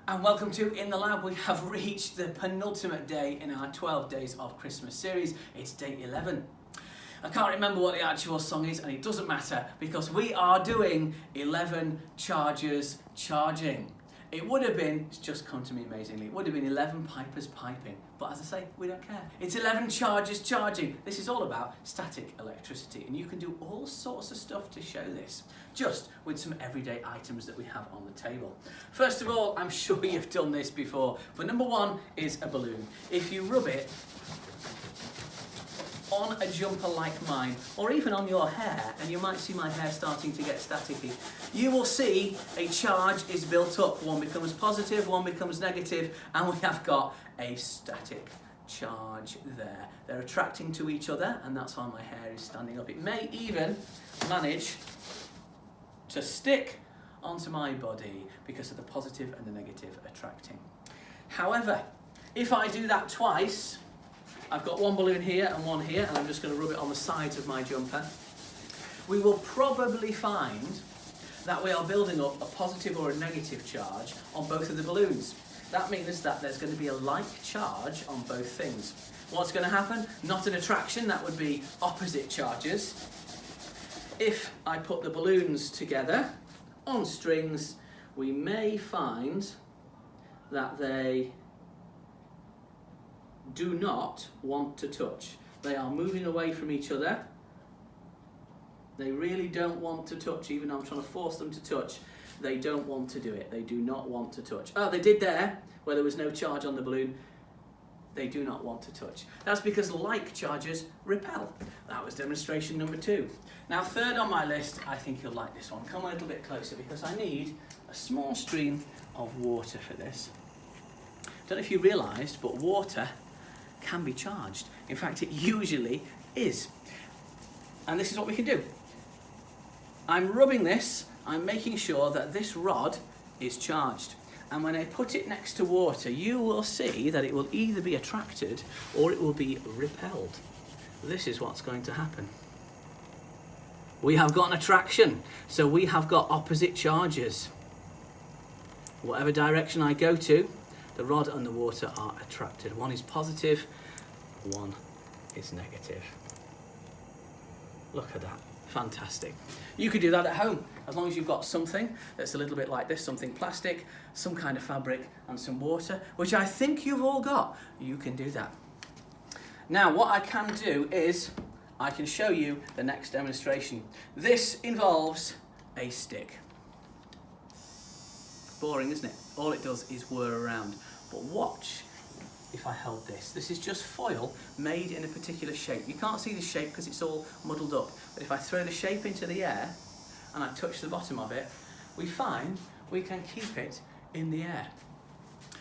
And welcome to In the Lab. We have reached the penultimate day in our 12 Days of Christmas series. It's day 11. I can't remember what the actual song is, and it doesn't matter because we are doing 11 chargers charging. It would have been, it's just come to me amazingly, it would have been 11 pipers piping. But as I say, we don't care. It's 11 chargers charging. This is all about static electricity, and you can do all sorts of stuff to show this, just with some everyday items that we have on the table. First of all, I'm sure you've done this before, but number one is a balloon. If you rub it on a jumper like mine, or even on your hair, and you might see my hair starting to get staticky, you will see a charge is built up. One becomes positive, one becomes negative, and we have got a static charge there. They're attracting to each other, and that's why my hair is standing up. It may even manage to stick onto my body because of the positive and the negative attracting. However, if I do that twice, I've got one balloon here and one here, and I'm just going to rub it on the sides of my jumper. We will probably find that we are building up a positive or a negative charge on both of the balloons. That means that there's going to be a like charge on both things. What's going to happen? Not an attraction, that would be opposite charges. If I put the balloons together on strings, we may find that they do not want to touch. They are moving away from each other. They really don't want to touch, even though I'm trying to force them to touch. They don't want to do it. They do not want to touch. Oh, they did there, where there was no charge on the balloon. They do not want to touch. That's because like charges repel. That was demonstration number 2. Now, third on my list, I think you'll like this one. Come a little bit closer because I need a small stream of water for this. Don't know if you realised, but water can be charged. In fact, it usually is. And this is what we can do. I'm rubbing this, I'm making sure that this rod is charged. And when I put it next to water, you will see that it will either be attracted or it will be repelled. This is what's going to happen. We have got an attraction, so we have got opposite charges. Whatever direction I go to, the rod and the water are attracted. One is positive, one is negative. Look at that, fantastic. You could do that at home, as long as you've got something that's a little bit like this, something plastic, some kind of fabric and some water, which I think you've all got. You can do that. Now, what I can do is, I can show you the next demonstration. This involves a stick. Boring, isn't it? All it does is whir around. But watch if I held this. This is just foil made in a particular shape. You can't see the shape because it's all muddled up. But if I throw the shape into the air and I touch the bottom of it, we find we can keep it in the air.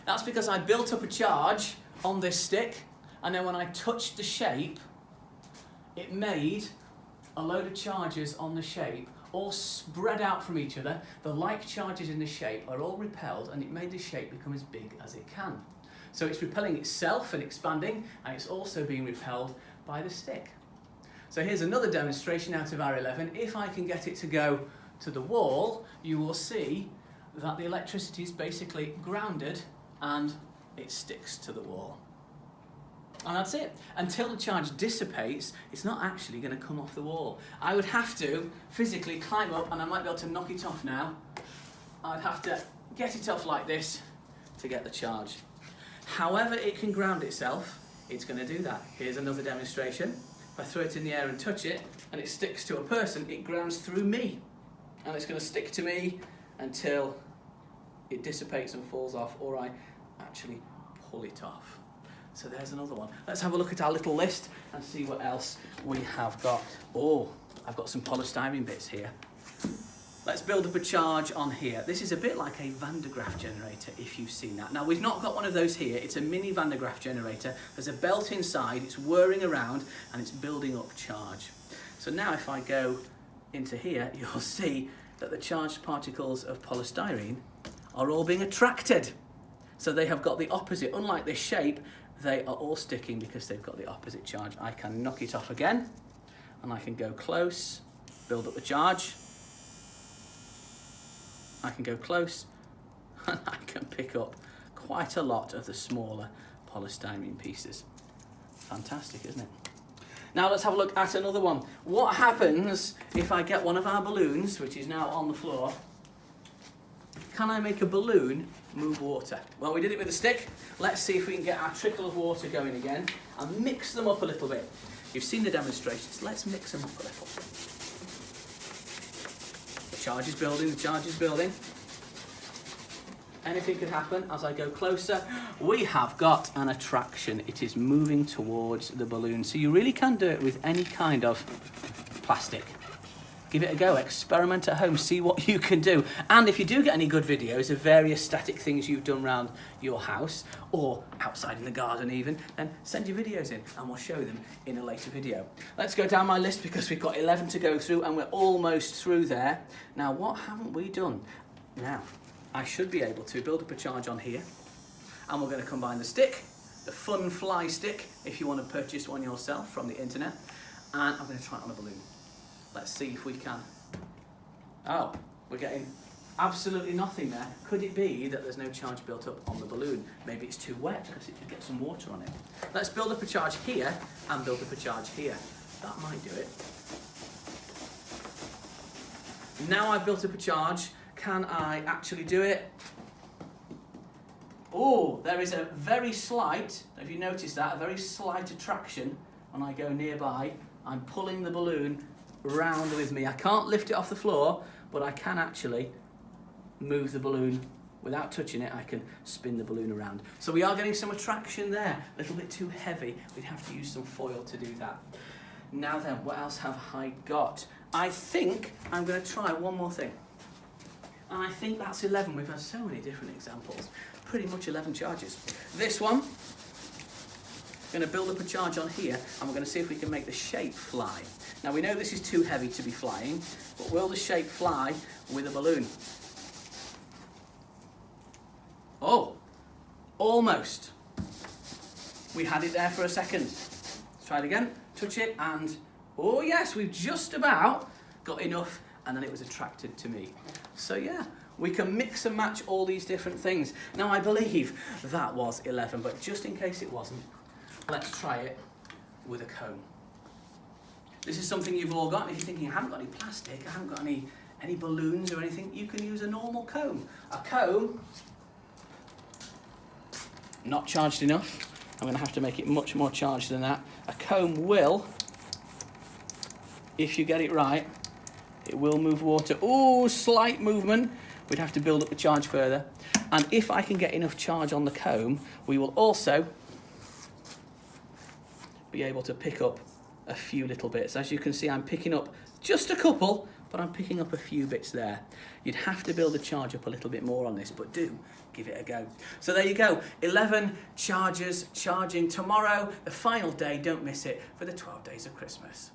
That's because I built up a charge on this stick, and then when I touched the shape, it made a load of charges on the shape all spread out from each other. The like charges in the shape are all repelled, and it made the shape become as big as it can. So it's repelling itself and expanding, and it's also being repelled by the stick. So here's another demonstration out of our 11. If I can get it to go to the wall, you will see that the electricity is basically grounded and it sticks to the wall. And that's it. Until the charge dissipates, it's not actually going to come off the wall. I would have to physically climb up, and I might be able to knock it off now. I'd have to get it off like this to get the charge. However it can ground itself, it's going to do that. Here's another demonstration. If I throw it in the air and touch it, and it sticks to a person, it grounds through me. And it's going to stick to me until it dissipates and falls off, or I actually pull it off. So there's another one. Let's have a look at our little list and see what else we have got. Oh, I've got some polystyrene bits here. Let's build up a charge on here. This is a bit like a Van de Graaff generator, if you've seen that. Now, we've not got one of those here. It's a mini Van de Graaff generator. There's a belt inside, it's whirring around, and it's building up charge. So now if I go into here, you'll see that the charged particles of polystyrene are all being attracted. So they have got the opposite. Unlike this shape, they are all sticking because they've got the opposite charge. I can knock it off again, and I can go close, build up the charge. I can go close, and I can pick up quite a lot of the smaller polystyrene pieces. Fantastic, isn't it? Now let's have a look at another one. What happens if I get one of our balloons, which is now on the floor? Can I make a balloon move water? Well, we did it with a stick. Let's see if we can get our trickle of water going again and mix them up a little bit. You've seen the demonstrations. Let's mix them up a little. The charge is building, the charge is building. Anything could happen as I go closer. We have got an attraction. It is moving towards the balloon. So you really can do it with any kind of plastic. Give it a go, experiment at home, see what you can do. And if you do get any good videos of various static things you've done around your house, or outside in the garden even, then send your videos in and we'll show them in a later video. Let's go down my list because we've got 11 to go through and we're almost through there. Now, what haven't we done? Now, I should be able to build up a charge on here, and we're going to combine the stick, the Fun Fly stick, if you want to purchase one yourself from the internet, and I'm going to try it on a balloon. Let's see if we can. Oh, we're getting absolutely nothing there. Could it be that there's no charge built up on the balloon? Maybe it's too wet because it could get some water on it. Let's build up a charge here and build up a charge here. That might do it. Now I've built up a charge, can I actually do it? Oh, there is a very slight, have you noticed that? A very slight attraction when I go nearby. I'm pulling the balloon round with me. I can't lift it off the floor, but I can actually move the balloon without touching it. I can spin the balloon around. So we are getting some attraction there. A little bit too heavy. We'd have to use some foil to do that. Now then, what else have I got? I think I'm going to try one more thing. And I think that's 11. We've had so many different examples. Pretty much 11 charges. This one, I'm going to build up a charge on here, and we're going to see if we can make the shape fly. Now we know this is too heavy to be flying, but will the shape fly with a balloon? Oh, almost. We had it there for a second. Let's try it again. Touch it, and oh yes, we've just about got enough, and then it was attracted to me. So yeah, we can mix and match all these different things. Now I believe that was 11, but just in case it wasn't, let's try it with a comb. This is something you've all got, and if you're thinking, I haven't got any plastic, I haven't got any balloons or anything, you can use a normal comb. A comb, not charged enough. I'm going to have to make it much more charged than that. A comb will, if you get it right, it will move water. Oh, slight movement. We'd have to build up the charge further. And if I can get enough charge on the comb, we will also be able to pick up a few little bits. As you can see, I'm picking up just a couple, but I'm picking up a few bits there. You'd have to build the charge up a little bit more on this, but do give it a go. So there you go, 11 chargers charging tomorrow, the final day, don't miss it, for the 12 days of Christmas.